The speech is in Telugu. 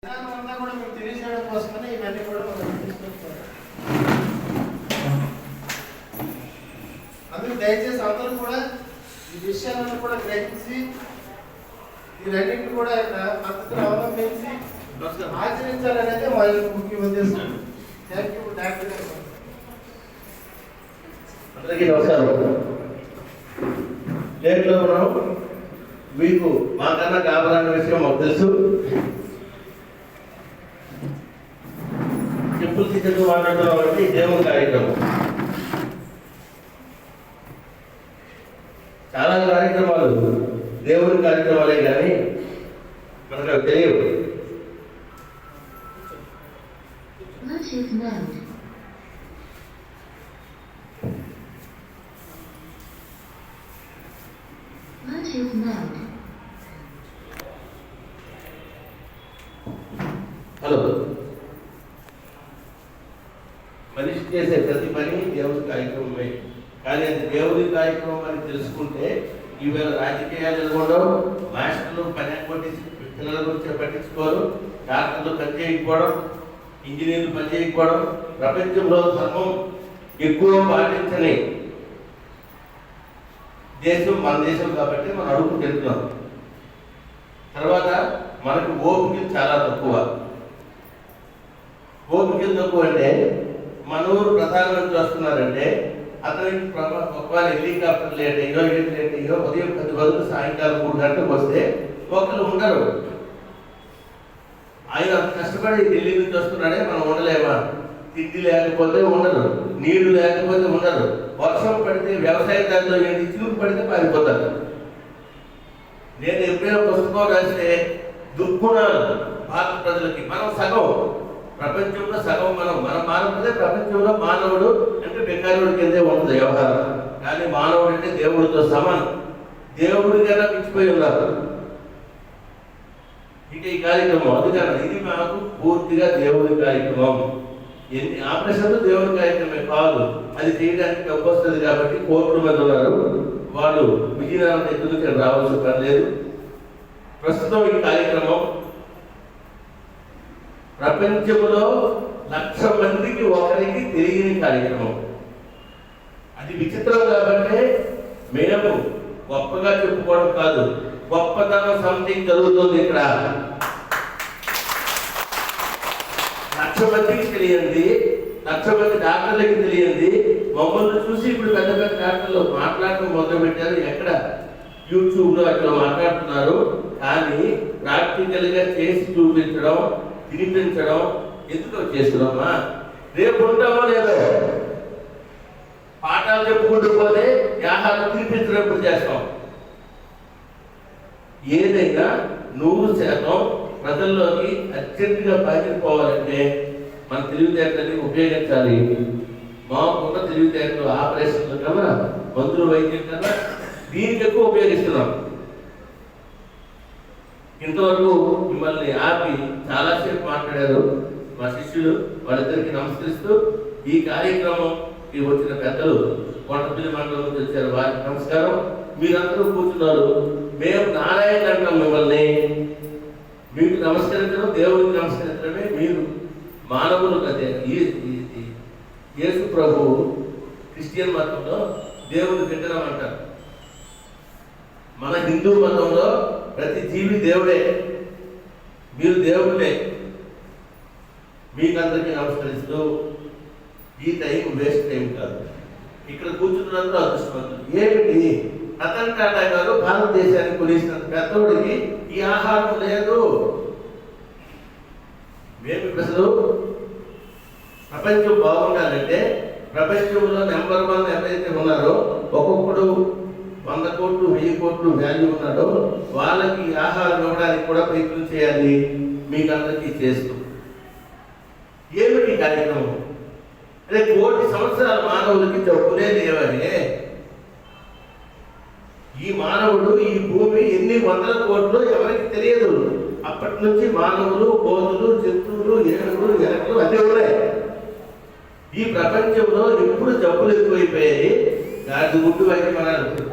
విధానం కూడా మీకు తెలియజేయడం కోసమని ఇవన్నీ కూడా మనం తీసుకొస్తాం. అందుకు దయచేసి అందరూ కూడా ఈ విషయాలను కూడా గ్రహించి వీరన్నింటిని కూడా పద్ధతిని అవలంబించి ఆచరించాలనేది మా ముఖ్య ఉద్దేశం. థ్యాంక్ యూ డాక్టర్ గారు. అందరికీ నమస్కారం. లేట్లో ఉన్నాం. మీకు మాకన్నా కావాలన్న విషయం మాకు తెలుసు. సింపుల్ టీచర్తో మాట్లాడుతున్నాం అంటే దేవుని కార్యక్రమం. చాలా కార్యక్రమాలు దేవుని కార్యక్రమాలే కానీ మనకు అవి తెలియవు. హలో, మనిషి చేసే ప్రతి పని దేవుడి కార్యక్రమమే. కానీ అది దేవుడి కార్యక్రమం అని తెలుసుకుంటే ఈవేళ రాజకీయాలు ఎదుర్కొండవు, మాస్టర్లు పని కొట్టేసి పిల్లల గురించి పట్టించుకోరు, డాక్టర్లు పని చేయకపోవడం, ఇంజనీర్లు పని చేయకపోవడం, ప్రపంచంలో ధర్మం ఎక్కువ పాటించని దేశం మన దేశం కాబట్టి మనం అడుగు తింటున్నాం. తర్వాత మనకు ఓపికలు చాలా తక్కువ. ఓపికలు తక్కువ అంటే మన ఊరు ప్రధానమంత్రి వస్తున్నారంటే అతనికి ఒకవేళ హెలికాప్టర్ లేట్ అయ్యో ఏం లేట్ అయ్యో ఉదయం 10 గంటలకు సాయంకాలం 3 గంటలకు వస్తే ఒకరు ఉండరు. ఆయన కష్టపడి ఢిల్లీ నుంచి వస్తున్నాడే మనం ఉండలేమా? తిండి లేకపోతే ఉండరు, నీళ్లు లేకపోతే ఉండరు, వర్షం పడితే వ్యవసాయదారులు ఏంటి చిలుపు పడితే పారిపోతారు. నేను ఎప్పుడైనా పుస్తకం రాస్తే దుర్గుణాలు భారత ప్రజలకి మనం సగం, ప్రపంచంలో సగం మనం మానవుడే. ప్రపంచంలో మానవుడు అంటే బెకారుడి కిందే ఉంటుంది వ్యవహారం. కానీ మానవుడు అంటే దేవుడితో సమానం, దేవుడి కన్నా మించిపోయి ఉన్నారు. ఇక ఈ కార్యక్రమం అందుకని ఇది మాకు పూర్తిగా దేవుడి కార్యక్రమం. ఎన్ని ఆపరేషన్లు దేవుడి కార్యక్రమే కాదు, అది చేయడానికి డబ్బు వస్తుంది కాబట్టి కోట్ల మంది ఉన్నారు. వాళ్ళు విజయనగరం ఎదురుకి రావాల్సిన పని లేదు. ప్రస్తుతం ఈ కార్యక్రమం ప్రపంచంలో 1,00,000 మందికి ఒకరికి తెలియని కార్యక్రమం. అది విచిత్రం కాబట్టి మేము గొప్పగా చెప్పుకోవడం కాదు, గొప్పతనం సంథింగ్ జరుగుతుంది ఇక్కడ. 1,00,000 మందికి తెలియంది, 1,00,000 మంది డాక్టర్లకి తెలియంది. మమ్మల్ని చూసి ఇప్పుడు పెద్ద పెద్ద డాక్టర్లు మాట్లాడటం మొదలు పెట్టారు. ఎక్కడ యూట్యూబ్లో అట్లా మాట్లాడుతున్నారు. కానీ ప్రాక్టికల్గా చేసి చూపించడం, తినిపించడం ఎందుకు చేస్తున్నామా? రేపు ఉంటామో లేదో, పాఠాలు చెప్పుకుంటూ పోతే ఆహారం తినిపించడం ఎప్పుడు చేస్తాం? ఏదైనా 100% ప్రజల్లోకి అర్జెంటుగా పాకిపోవాలంటే మన తెలివితేటలని ఉపయోగించాలి. మాకున్న తెలివితేటలు ఆపరేషన్లు కన్నా, మందులు వైద్యం కన్నా దీనికి ఎక్కువ ఉపయోగిస్తున్నాం. ఇంతవరకు మిమ్మల్ని ఆపి చాలాసేపు మాట్లాడారు మా శిష్యులు. వాళ్ళిద్దరికి నమస్కరిస్తూ ఈ కార్యక్రమంకి వచ్చిన పెద్దలు కొండపల్లి మండలం నుంచి వచ్చారు, వారికి నమస్కారం. మీరందరూ కూర్చున్నారు. మేము నారాయణ అంటాం మిమ్మల్ని. మీకు నమస్కరించడం దేవుడికి నమస్కరించడమే. మీరు మానవులు కదే. యేసు ప్రభు క్రిస్టియన్ మతంలో దేవుని బిడ్డలం అంటారు. మన హిందూ మతంలో ప్రతి జీవి దేవుడే, మీరు దేవుడే. మీకందరికీ నమస్కరిస్తూ ఈ టైం వేస్ట్ టైం కాదు. ఇక్కడ కూర్చున్నందుకు అదృష్టవంతులు. ఏమిటి రతన్ టాటా గారు భారతదేశానికి కొలిసినంత పెద్దోడికి ఈ ఆహారం లేదు. మేము ప్రజలు ప్రపంచం బాగుండాలంటే ప్రపంచంలో నెంబర్ 1 ఎవరైతే ఉన్నారో ఒక్కొక్కడు 100 కోట్లు 1000 కోట్లు వాల్యూ ఉన్నాడో వాళ్ళకి ఆహారం ఇవ్వడానికి కూడా ప్రయత్నం చేయాలి. మీకు అందరికీ చేస్తూ ఏమిటి కార్యక్రమం? అదే 1 కోటి సంవత్సరాల మానవులకి జబ్బులే లేవనే. ఈ మానవుడు, ఈ భూమి ఎన్ని 100 కోట్లు ఎవరికి తెలియదు. అప్పటి నుంచి మానవులు, కోతులు, జంతువులు, ఏనుగులు, ఎలకలు అన్నీ ఉన్నాయి. ఈ ప్రపంచంలో ఎప్పుడు జబ్బులు ఎక్కువైపోయాయి. గాడి గుడ్డు అయితే మన